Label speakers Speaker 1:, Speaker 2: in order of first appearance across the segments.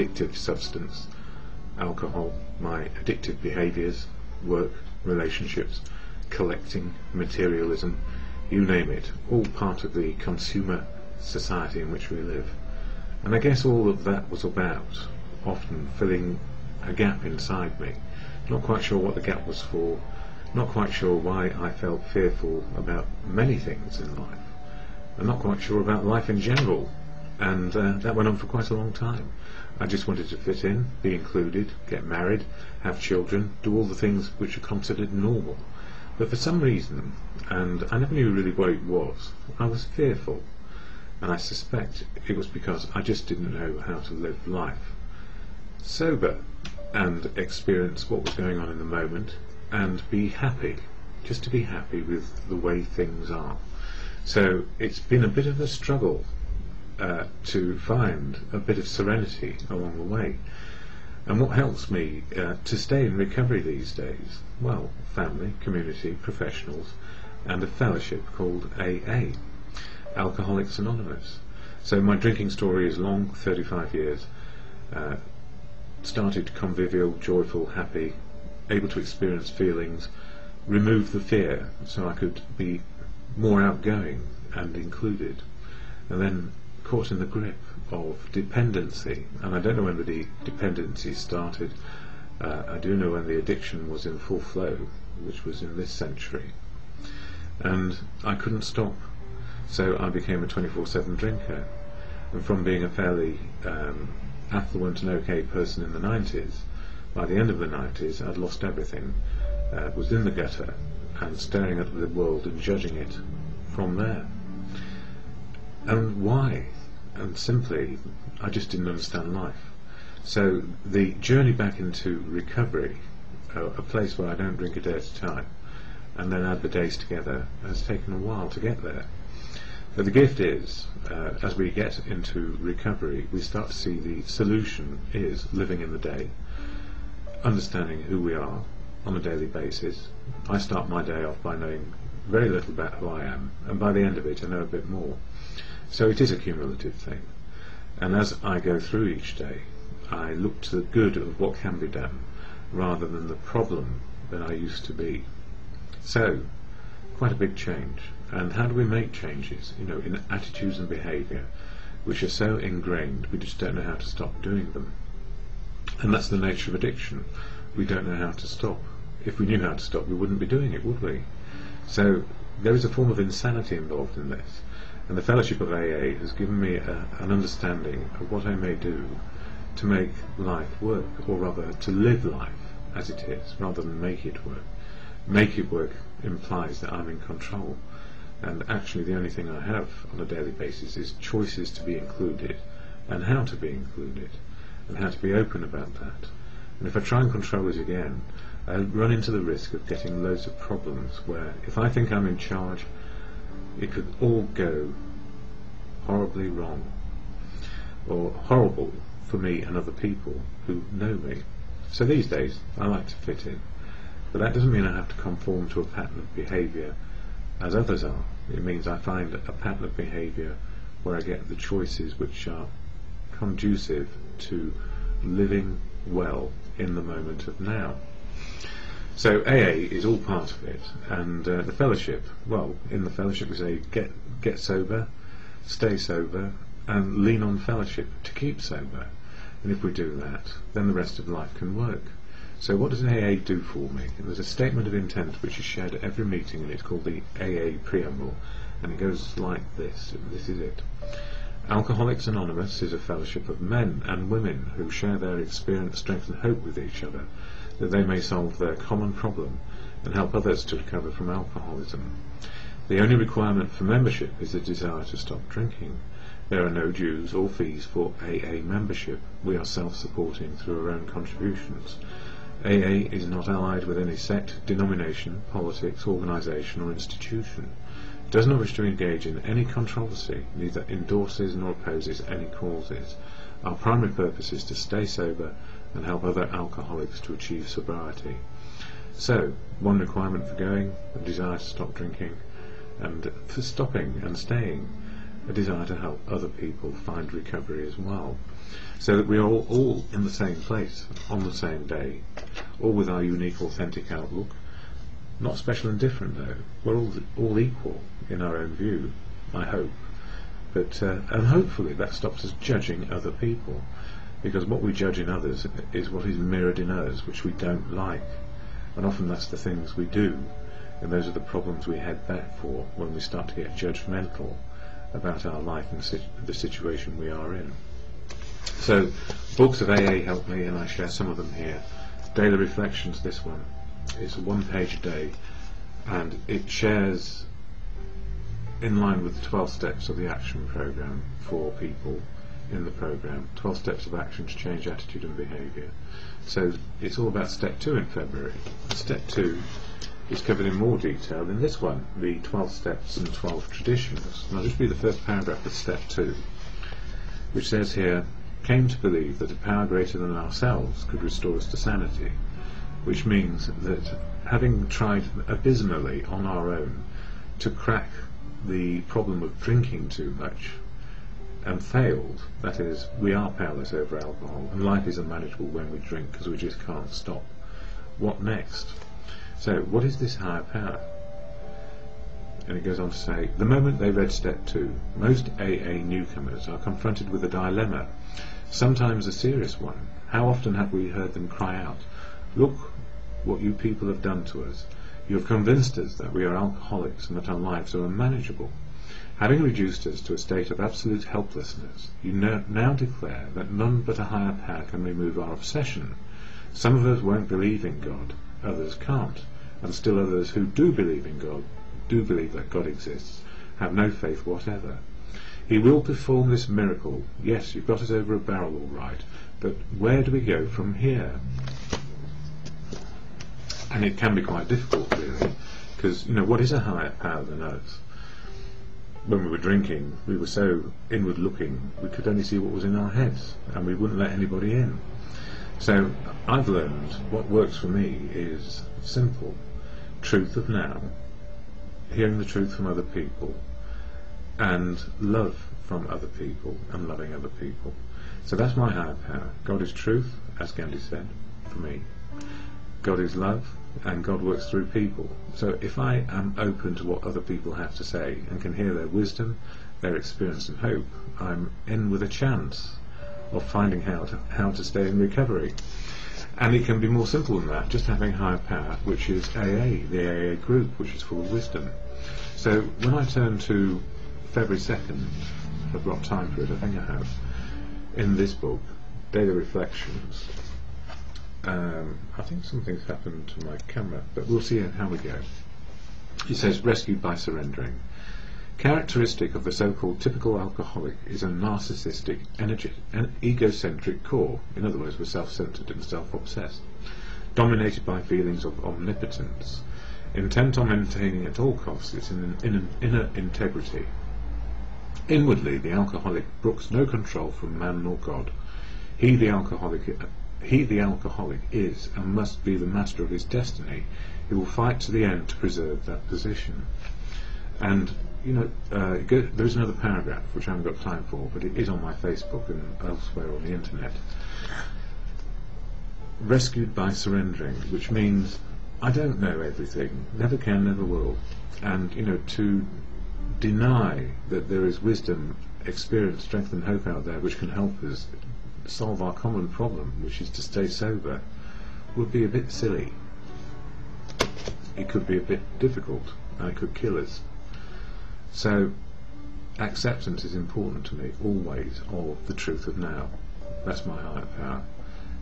Speaker 1: addictive substance, alcohol, my addictive behaviours, work, relationships, collecting, materialism, you name it, all part of the consumer society in which we live. And I guess all of that was about often filling a gap inside me. Not quite sure what the gap was for, not quite sure why I felt fearful about many things in life, and not quite sure about life in general. And that went on for quite a long time. I just wanted to fit in, be included, get married, have children, do all the things which are considered normal. But for some reason, and I never knew really what it was, I was fearful. And I suspect it was because I just didn't know how to live life sober and experience what was going on in the moment and be happy, just to be happy with the way things are. So it's been a bit of a struggle to find a bit of serenity along the way. And what helps me to stay in recovery these days? Well, family, community, professionals, and a fellowship called AA, Alcoholics Anonymous. So my drinking story is long, 35 years. Started convivial, joyful, happy, able to experience feelings, remove the fear so I could be more outgoing and included, and then caught in the grip of dependency. And I don't know when the dependency started. I do know when the addiction was in full flow, which was in this century, and I couldn't stop. So I became a 24/7 drinker, and from being a fairly affluent and okay person in the 90s, by the end of the 90s I'd lost everything, was in the gutter and staring at the world and judging it from there. And why? And simply, I just didn't understand life. So the journey back into recovery, a place where I don't drink a day at a time, and then add the days together, has taken a while to get there. But the gift is, as we get into recovery, we start to see the solution is living in the day, understanding who we are on a daily basis. I start my day off by knowing very little about who I am, and by the end of it I know a bit more. So it is a cumulative thing, and as I go through each day I look to the good of what can be done rather than the problem that I used to be. So quite a big change. And how do we make changes, in attitudes and behaviour which are so ingrained we just don't know how to stop doing them? And that's the nature of addiction. We don't know how to stop. If we knew how to stop, we wouldn't be doing it, would we? So there is a form of insanity involved in this, and the fellowship of AA has given me an understanding of what I may do to make life work, or rather to live life as it is, rather than make it work. Make it work implies that I'm in control, and actually the only thing I have on a daily basis is choices to be included, and how to be included, and how to be open about that. And if I try and control it again, I run into the risk of getting loads of problems where, if I think I'm in charge, it could all go horribly wrong, or horrible for me and other people who know me. So these days I like to fit in, but that doesn't mean I have to conform to a pattern of behaviour as others are. It means I find a pattern of behaviour where I get the choices which are conducive to living well in the moment of now. So AA is all part of it, and the fellowship, well, in the fellowship we say get sober, stay sober, and lean on fellowship to keep sober. And if we do that, then the rest of life can work. So what does AA do for me? And there's a statement of intent which is shared at every meeting, and it's called the Aaa Preamble, and it goes like this, and this is it. Alcoholics Anonymous is a fellowship of men and women who share their experience, strength and hope with each other, that they may solve their common problem and help others to recover from alcoholism. The only requirement for membership is a desire to stop drinking. There are no dues or fees for AA membership. We are self-supporting through our own contributions. AA is not allied with any sect, denomination, politics, organisation or institution. It does not wish to engage in any controversy, neither endorses nor opposes any causes. Our primary purpose is to stay sober and help other alcoholics to achieve sobriety. So, one requirement for going, a desire to stop drinking, and for stopping and staying, a desire to help other people find recovery as well. so that we are all in the same place on the same day, all with our unique, authentic outlook. Not special and different though. We're all equal in our own view, I hope. But and hopefully that stops us judging other people, because what we judge in others is what is mirrored in us, which we don't like. And often that's the things we do, and those are the problems we head back for when we start to get judgmental about our life and the situation we are in. So books of AA help me, and I share some of them here. Daily Reflections, this one. It's 1 page a day, and it shares in line with the 12 steps of the action program for people in the program. 12 steps of action to change attitude and behaviour. So it's all about step 2 in February. Step 2 is covered in more detail in this one, the 12 steps and 12 traditions. And I'll just read the first paragraph of step 2, which says here, came to believe that a power greater than ourselves could restore us to sanity, which means that having tried abysmally on our own to crack the problem of drinking too much and failed, that is, we are powerless over alcohol and life is unmanageable when we drink because we just can't stop. What next? So what is this higher power? And it goes on to say, the moment they read step 2, most AA newcomers are confronted with a dilemma, sometimes a serious one. How often have we heard them cry out, look what you people have done to us. You have convinced us that we are alcoholics and that our lives are unmanageable. Having reduced us to a state of absolute helplessness, you now declare that none but a higher power can remove our obsession. Some of us won't believe in God, others can't, and still others who do believe in God, do believe that God exists, have no faith whatever. He will perform this miracle. Yes, you've got us over a barrel all right, but where do we go from here? And it can be quite difficult, really, because, you know, what is a higher power than us? When we were drinking, we were so inward-looking, we could only see what was in our heads, and we wouldn't let anybody in. So I've learned what works for me is simple. Truth of now, hearing the truth from other people, and love from other people, and loving other people. So that's my higher power. God is truth, as Gandhi said, for me. God is love, and God works through people. So if I am open to what other people have to say and can hear their wisdom, their experience and hope, I'm in with a chance of finding how to stay in recovery. And it can be more simple than that, just having higher power, which is AA, the AA group, which is full of wisdom. So when I turn to February 2nd, if I've got time for it, I think I have, in this book, Daily Reflections, I think something's happened to my camera, but we'll see how we go. He says, rescued by surrendering. Characteristic of the so-called typical alcoholic is a narcissistic, and egocentric core. In other words, we're self-centered and self-obsessed, dominated by feelings of omnipotence, intent on maintaining at all costs its inner integrity. Inwardly, the alcoholic brooks no control from man nor God. He, the alcoholic, is and must be the master of his destiny. He will fight to the end to preserve that position. And, you know, there's another paragraph which I haven't got time for, but it is on my Facebook and elsewhere on the internet. Rescued by surrendering, which means I don't know everything, never can, never will. And, you know, to deny that there is wisdom, experience, strength and hope out there which can help us solve our common problem, which is to stay sober, would be a bit silly. It could be a bit difficult, and it could kill us. So acceptance is important to me, always, of the truth of now. That's my higher power,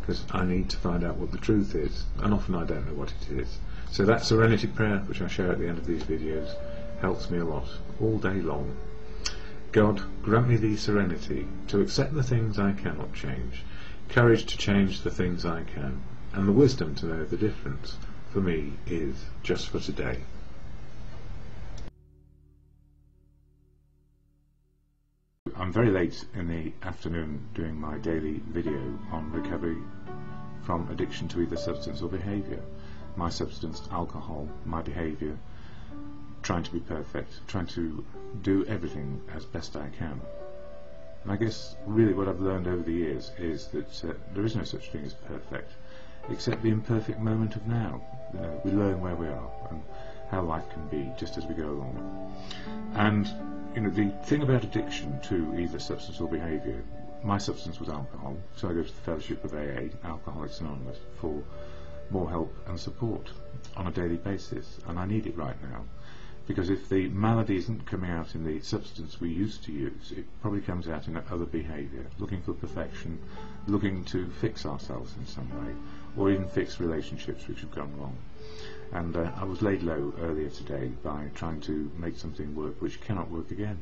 Speaker 1: because I need to find out what the truth is, and often I don't know what it is. So that serenity prayer, which I share at the end of these videos, helps me a lot, all day long. God, grant me the serenity to accept the things I cannot change, courage to change the things I can, and the wisdom to know the difference, for me, is just for today. I'm very late in the afternoon doing my daily video on recovery from addiction to either substance or behaviour. My substance, alcohol, my behaviour, trying to be perfect, trying to do everything as best I can.
Speaker 2: And I guess really what I've learned over the years is that there is no such thing as perfect, except the imperfect moment of now. You know, we learn where we are and how life can be just as we go along. And you know, the thing about addiction to either substance or behaviour, my substance was alcohol, so I go to the fellowship of AA, Alcoholics Anonymous, for more help and support on a daily basis, and I need it right now, because if the malady isn't coming out in the substance we used to use, it probably comes out in other behaviour, looking for perfection, looking to fix ourselves in some way, or even fix relationships which have gone wrong. And I was laid low earlier today by trying to make something work which cannot work again.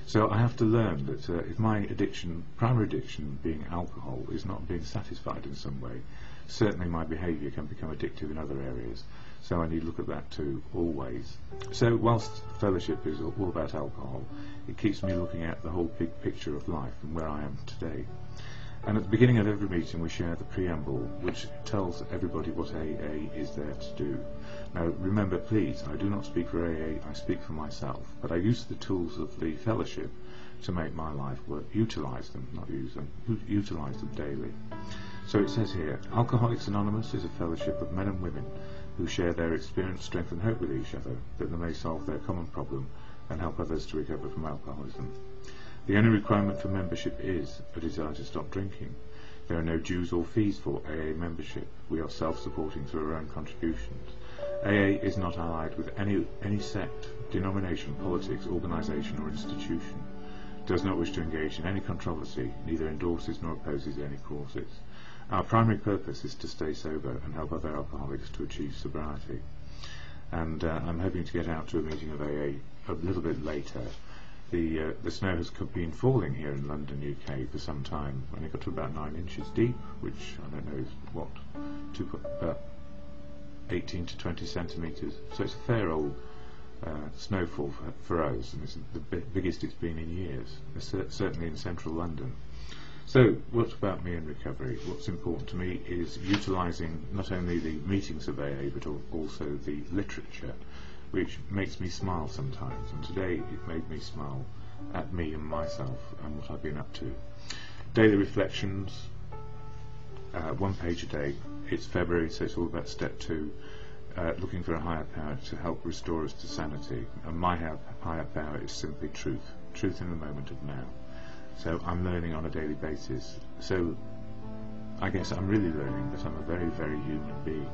Speaker 2: So I have to learn that if my addiction, primary addiction being alcohol, is not being satisfied in some way, certainly my behaviour can become addictive in other areas. So I need to look at that too, always. So whilst fellowship is all about alcohol, it keeps me looking at the whole big picture of life and where I am today. And at the beginning of every meeting we share the preamble, which tells everybody what AA is there to do. Now remember, please, I do not speak for AA, I speak for myself, but I use the tools of the fellowship to make my life work, utilise them, not use them, utilise them daily. So it says here, Alcoholics Anonymous is a fellowship of men and women who share their experience, strength and hope with each other, that they may solve their common problem and help others to recover from alcoholism. The only requirement for membership is a desire to stop drinking. There are no dues or fees for AA membership. We are self-supporting through our own contributions. AA is not allied with any sect, denomination, politics, organisation or institution. Does not wish to engage in any controversy, neither endorses nor opposes any causes. Our primary purpose is to stay sober and help other alcoholics to achieve sobriety. And I'm hoping to get out to a meeting of AA a little bit later. The snow has been falling here in London, UK for some time, and it got to about 9 inches deep, which I don't know is what, about 18 to 20 centimetres. So it's a fair old snowfall for us, and it's the biggest it's been in years, certainly in central London. So what about me in recovery? What's important to me is utilising not only the meetings of AA but also the literature, which makes me smile sometimes, and today it made me smile at me and myself and what I've been up to. Daily reflections, 1 page a day. It's February, so it's all about step 2, looking for a higher power to help restore us to sanity, and my higher power is simply truth in the moment of now. So I'm learning on a daily basis, so I guess I'm really learning that I'm a very, very human being,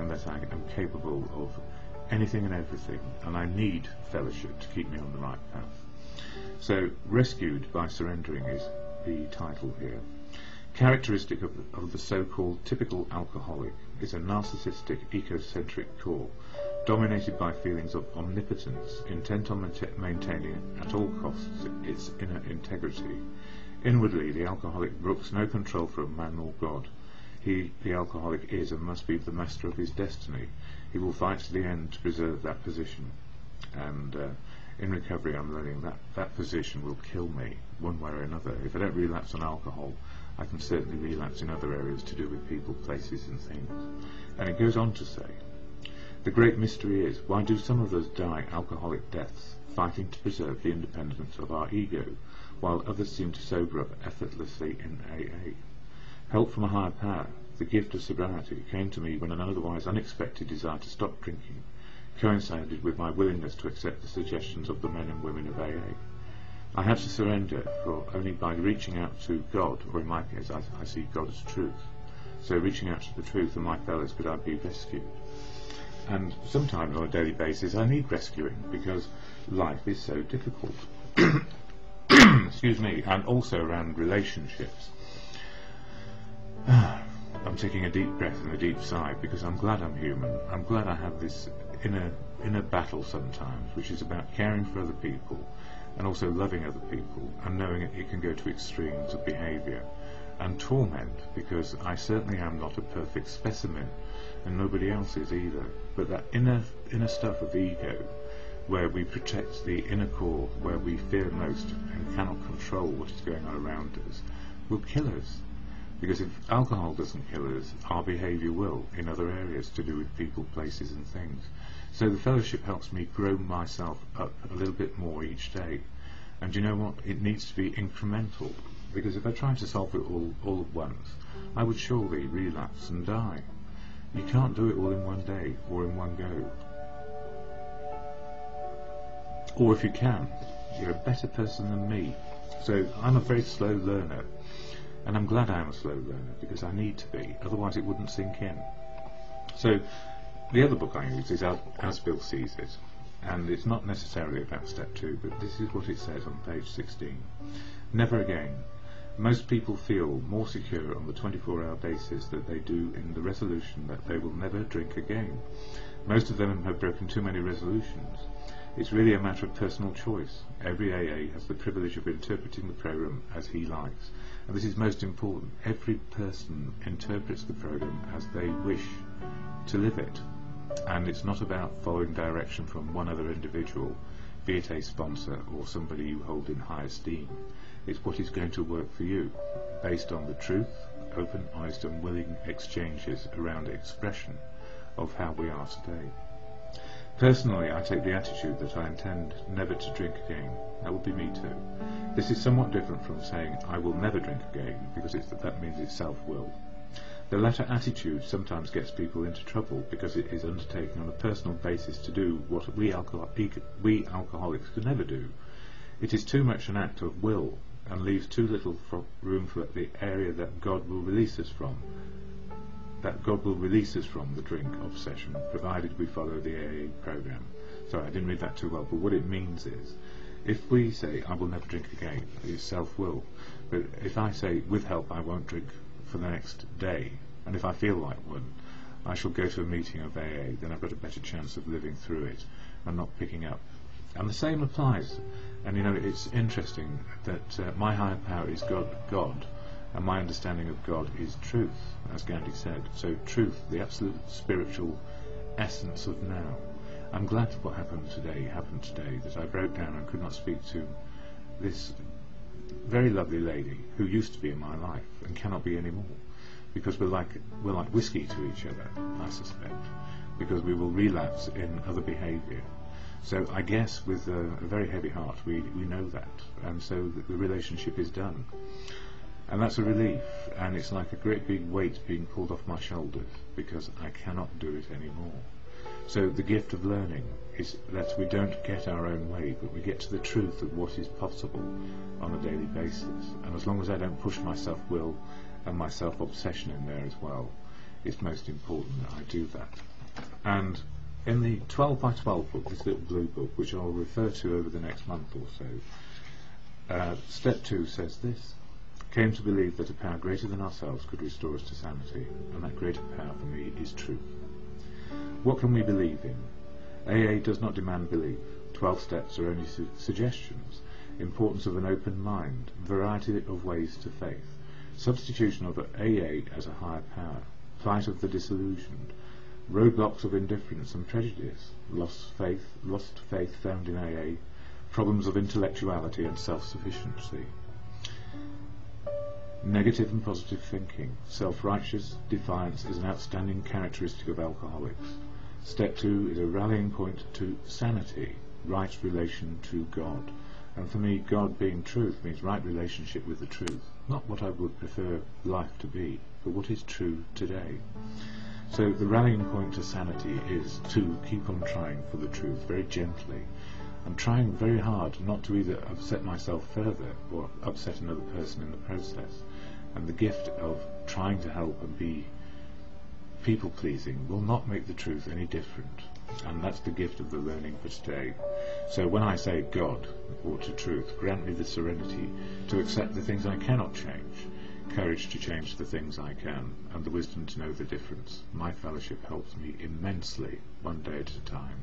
Speaker 2: and that I am capable of anything and everything, and I need fellowship to keep me on the right path. So, rescued by surrendering is the title here. Characteristic of the so-called typical alcoholic is a narcissistic, egocentric core, dominated by feelings of omnipotence, intent on maintaining at all costs its inner integrity. Inwardly, the alcoholic brooks no control from man or God. He, the alcoholic, is and must be the master of his destiny. He will fight to the end to preserve that position, and in recovery I'm learning that that position will kill me one way or another. If I don't relapse on alcohol, I can certainly relapse in other areas to do with people, places and things. And it goes on to say, the great mystery is, why do some of us die alcoholic deaths, fighting to preserve the independence of our ego, while others seem to sober up effortlessly in AA? Help from a higher power, the gift of sobriety, came to me when an otherwise unexpected desire to stop drinking coincided with my willingness to accept the suggestions of the men and women of AA. I had to surrender, for only by reaching out to God, or in my case I see God as truth, so reaching out to the truth and my fellows could I be rescued. And sometimes on a daily basis I need rescuing, because life is so difficult. Excuse me, and also around relationships. I'm taking a deep breath and a deep sigh, because I'm glad I'm human. I'm glad I have this inner battle sometimes, which is about caring for other people and also loving other people, and knowing it can go to extremes of behaviour and torment, because I certainly am not a perfect specimen, and nobody else is either. But that inner stuff of ego, where we protect the inner core, where we fear most and cannot control what is going on around us, will kill us. Because if alcohol doesn't kill us, our behaviour will in other areas to do with people, places and things. So the fellowship helps me grow myself up a little bit more each day, And you know what? It needs to be incremental, because if I tried to solve it all at once, I would surely relapse and die. You can't do it all in one day or in one go. Or if you can, you're a better person than me. So I'm a very slow learner, and I'm glad I'm a slow learner, because I need to be, otherwise it wouldn't sink in. So the other book I use is As Bill Sees It, and it's not necessarily about step 2, but this is what it says on page 16. Never again. Most people feel more secure on the 24-hour basis than they do in the resolution that they will never drink again. Most of them have broken too many resolutions. It's really a matter of personal choice. Every AA has the privilege of interpreting the program as he likes. And this is most important. Every person interprets the program as they wish to live it. And it's not about following direction from one other individual, be it a sponsor or somebody you hold in high esteem. It's what is going to work for you, based on the truth, open, honest and willing exchanges around expression of how we are today. Personally, I take the attitude that I intend never to drink again. That would be me too. This is somewhat different from saying I will never drink again, because that means it's self-will. The latter attitude sometimes gets people into trouble because it is undertaken on a personal basis to do what we alcoholics could never do. It is too much an act of will and leaves too little room for the area that God will release us from. That God will release us from the drink obsession, provided we follow the AA program. Sorry, I didn't read that too well, but what it means is, if we say, I will never drink again, it's self-will. But if I say, with help, I won't drink for the next day, and if I feel like one, I shall go to a meeting of AA, then I've got a better chance of living through it and not picking up. And the same applies. And you know, it's interesting that my higher power is God, and my understanding of God is truth, as Gandhi said. So truth, the absolute spiritual essence of now. I'm glad that what happened today, that I broke down and could not speak to this very lovely lady who used to be in my life and cannot be anymore, because we're like whiskey to each other, I suspect, because we will relapse in other behaviour. So I guess with a very heavy heart we know that, and so the relationship is done. And that's a relief, and it's like a great big weight being pulled off my shoulders, because I cannot do it anymore. So the gift of learning is that we don't get our own way, but we get to the truth of what is possible on a daily basis. And as long as I don't push my self-will and my self-obsession in there as well, it's most important that I do that. And in the 12 by 12 book, this little blue book, which I'll refer to over the next month or so, step 2 says this: came to believe that a power greater than ourselves could restore us to sanity, and that greater power for me is truth. What can we believe in? AA does not demand belief. 12 steps are only suggestions. Importance of an open mind, variety of ways to faith, substitution of AA as a higher power, plight of the disillusioned, roadblocks of indifference and prejudice, lost faith found in AA, problems of intellectuality and self-sufficiency. Negative and positive thinking. Self-righteous defiance is an outstanding characteristic of alcoholics. Step 2 is a rallying point to sanity, right relation to God. And for me, God being truth means right relationship with the truth. Not what I would prefer life to be, but what is true today. So the rallying point to sanity is to keep on trying for the truth very gently. I'm trying very hard not to either upset myself further or upset another person in the process. And the gift of trying to help and be people-pleasing will not make the truth any different. And that's the gift of the learning for today. So when I say God, or to truth, grant me the serenity to accept the things I cannot change, courage to change the things I can, and the wisdom to know the difference. My fellowship helps me immensely, one day at a time.